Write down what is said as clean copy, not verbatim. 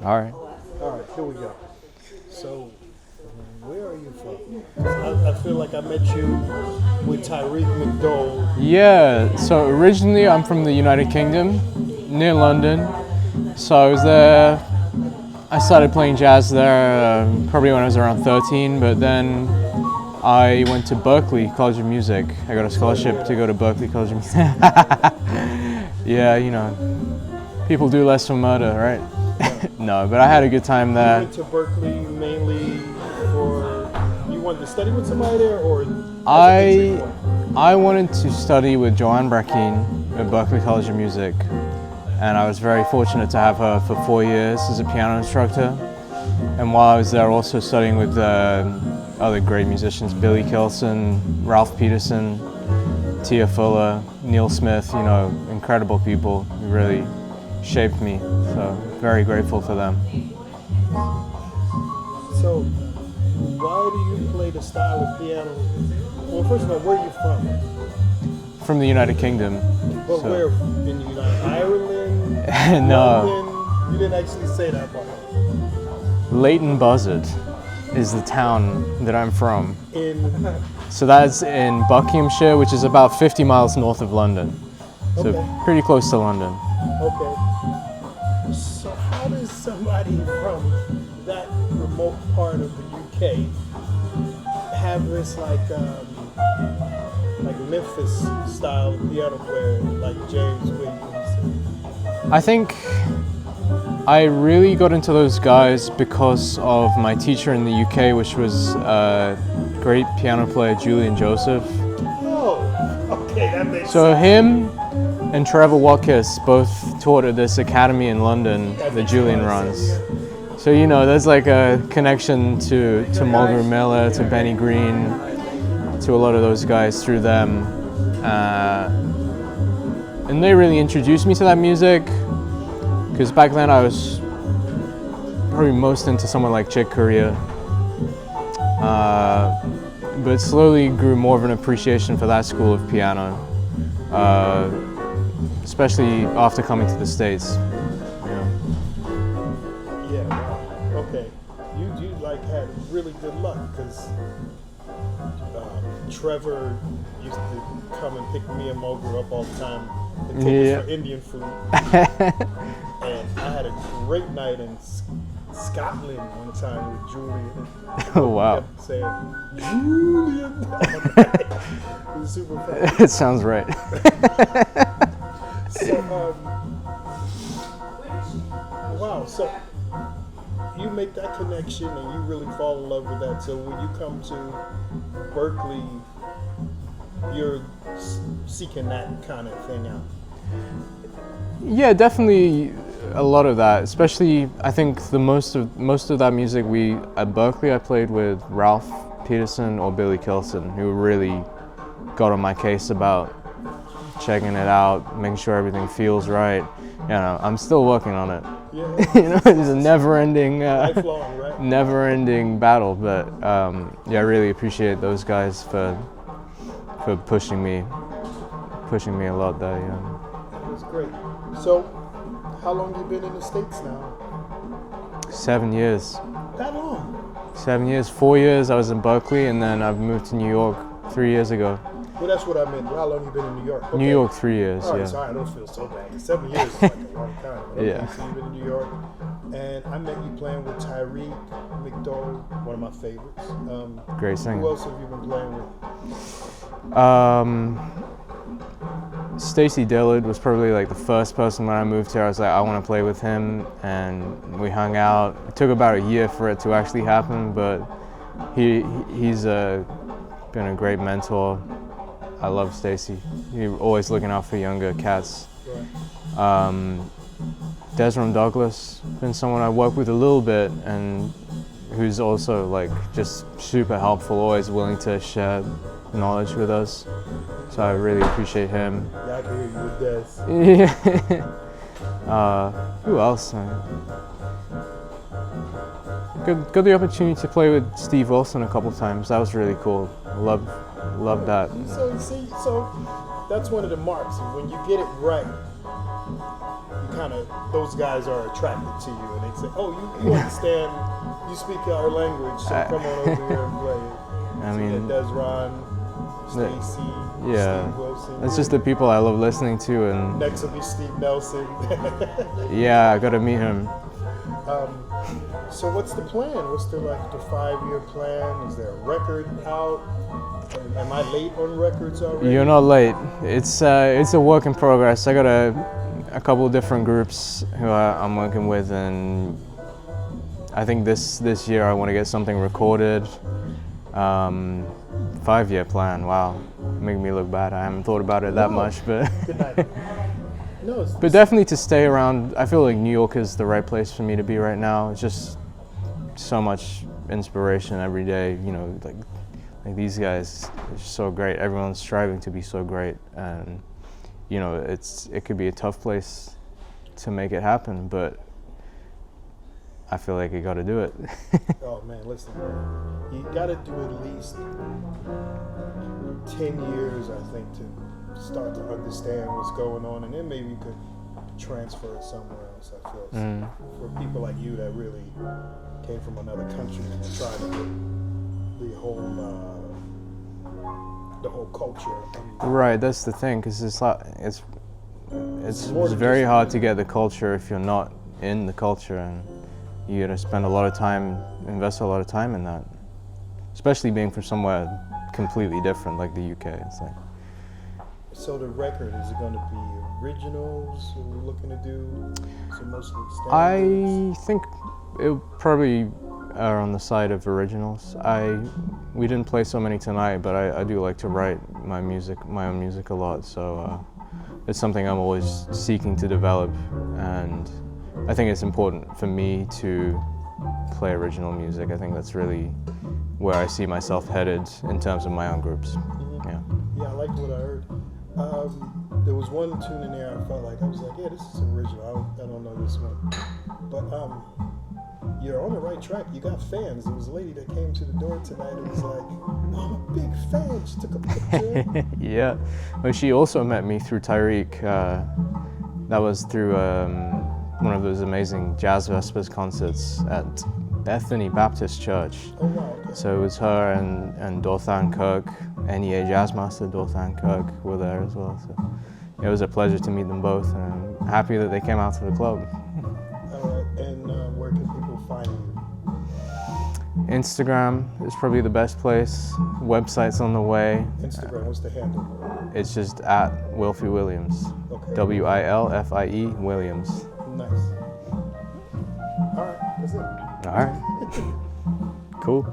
All right. All right, here we go. So, where are you from? 'Cause I feel like I met you with Tyreek McDowell. Yeah, so originally I'm from the United Kingdom, near London. So I was there, I started playing jazz there probably when I was around 13, but then I went to Berklee College of Music. I got a scholarship to go to Berklee College of Music. Yeah, you know, people do less for murder, right? No, but I had a good time You there. went to Berkeley mainly for, you wanted to study with somebody there, or as an entry I point? I wanted to study with Joanne Brackeen at Berklee College of Music, and I was very fortunate to have her for 4 years as a piano instructor. And while I was there, also studying with other great musicians, Billy Kelson, Ralph Peterson, Tia Fuller, Neil Smith, you know, incredible people who really shaped me. So very grateful for them. So, why do you play the style of piano? Well, first of all, where are you from? From the United Kingdom. But So- where? In the United Ireland? No, London? You didn't actually say that part. Leighton Buzzard is the town that I'm from. In So that's in Buckinghamshire, which is about 50 miles north of London. So Okay. pretty close to London. Okay. So how does somebody from that remote part of the UK have this like Memphis style piano player like James Williams? I think I really got into those guys because of my teacher in the UK, which was great piano player Julian Joseph. Oh, okay, that makes So sense. him and Trevor Watkins both taught at this academy in London that Julian runs. So you know, there's like a connection to Mulgrew Miller, to Benny Green, to a lot of those guys through them, and they really introduced me to that music. Because back then I was probably most into someone like Chick Corea, but slowly grew more of an appreciation for that school of piano, especially after coming to the States. Yeah. Yeah, wow. Okay. You like had really good luck because Trevor used to come and pick me and Mulgrew up all the time and take Yeah. us for Indian food. And I had a great night in Scotland one time with Julian. Oh wow, Kept saying, Julian! It was super fun. it sounds right. So, wow, so you make that connection and you really fall in love with that. So when you come to Berkeley, you're seeking that kind of thing out. Yeah, definitely a lot of that. Especially, I think the most of that music at Berklee I played with Ralph Peterson or Billy Kelson, who really got on my case about checking it out, making sure everything feels right. You know, I'm still working on it. Yeah. You know, it's a never-ending, Lifelong, right? never-ending battle. But yeah, I really appreciate those guys for pushing me a lot there. Yeah. That's great. So, how long you been in the States now? 7 years. That long? 7 years, 4 years I was in Berkeley, and then I've moved to New York 3 years ago. Well, that's what I meant. How long you been in New York? Okay. New York 3 years, All right, yeah. sorry, I don't feel so bad. 7 years is like a long time. Okay, Yeah. So you've been in New York, and I met you playing with Tyreek McDowell, one of my favorites. Great singer. Who else have you been playing with? Stacey Dillard was probably like the first person when I moved here. I was like, I want to play with him, and we hung out. It took about a year for it to actually happen, but he's been a great mentor. I love Stacey. He's always looking out for younger cats. Right. Desmond Douglas, been someone I worked with a little bit, and who's also like just super helpful, always willing to share knowledge with us. So I really appreciate him. Yeah, I can hear you with Des. Yeah. Who else? Got the opportunity to play with Steve Wilson a couple times. That was really cool. Love that. So you see, so that's one of the marks. When you get it right, you kind of those guys are attracted to you, and they say, "Oh, you understand? You speak our language, so come on over here and play." I so mean, Desron, Stacy, yeah, Steve Wilson. it's just the people I love listening to, and Next will be Steve Nelson. yeah, I got to meet him. So what's the plan? What's the 5-year plan? Is there a record out? Am I late on records already? You're not late. It's a work in progress. I got a couple different groups who I'm working with, and I think this year I want to get something recorded. 5-year plan. Wow, making me look bad. I haven't thought about it that much, but Good night. No, but definitely to stay around. I feel like New York is the right place for me to be right now. It's just so much inspiration every day. You know, like these guys are so great. Everyone's striving to be so great, and you know, it could be a tough place to make it happen, but I feel like you got to do it. Oh man, listen, you got to do at least 10 years, I think, to start to understand what's going on, and then maybe you could transfer it somewhere else. I feel for people like you that really came from another country and tried to get the whole culture. Right, that's the thing, because it's very hard to get the culture if you're not in the culture, and you got to spend a lot of time, invest a lot of time in that, especially being from somewhere completely different like the UK. It's like. So the record, is it going to be originals? Are we looking to do some mostly standards? I think it probably are on the side of originals. We didn't play so many tonight, but I do like to write my own music a lot. So it's something I'm always seeking to develop, and I think it's important for me to play original music. I think that's really where I see myself headed in terms of my own groups. Yeah. Yeah, I liked what I heard. There was one tune in there I felt like, yeah, this is original. I don't know this one. But you're on the right track. You got fans. There was a lady that came to the door tonight and was like, I'm a big fan. She took a picture. Yeah. Well, she also met me through Tyreek. That was through one of those amazing Jazz Vespers concerts at Bethany Baptist Church. Oh, wow. Okay. So it was her and Dothan Kirk, NEA Jazzmaster Dothan Kirk were there as well. So it was a pleasure to meet them both, and I'm happy that they came out to the club. All right, and where can people find you? Instagram is probably the best place. Website's on the way. Instagram, what's the handle? It's just at Wilfie Williams. Okay. WILFIE Williams. Nice. All right, that's it. All right. Cool.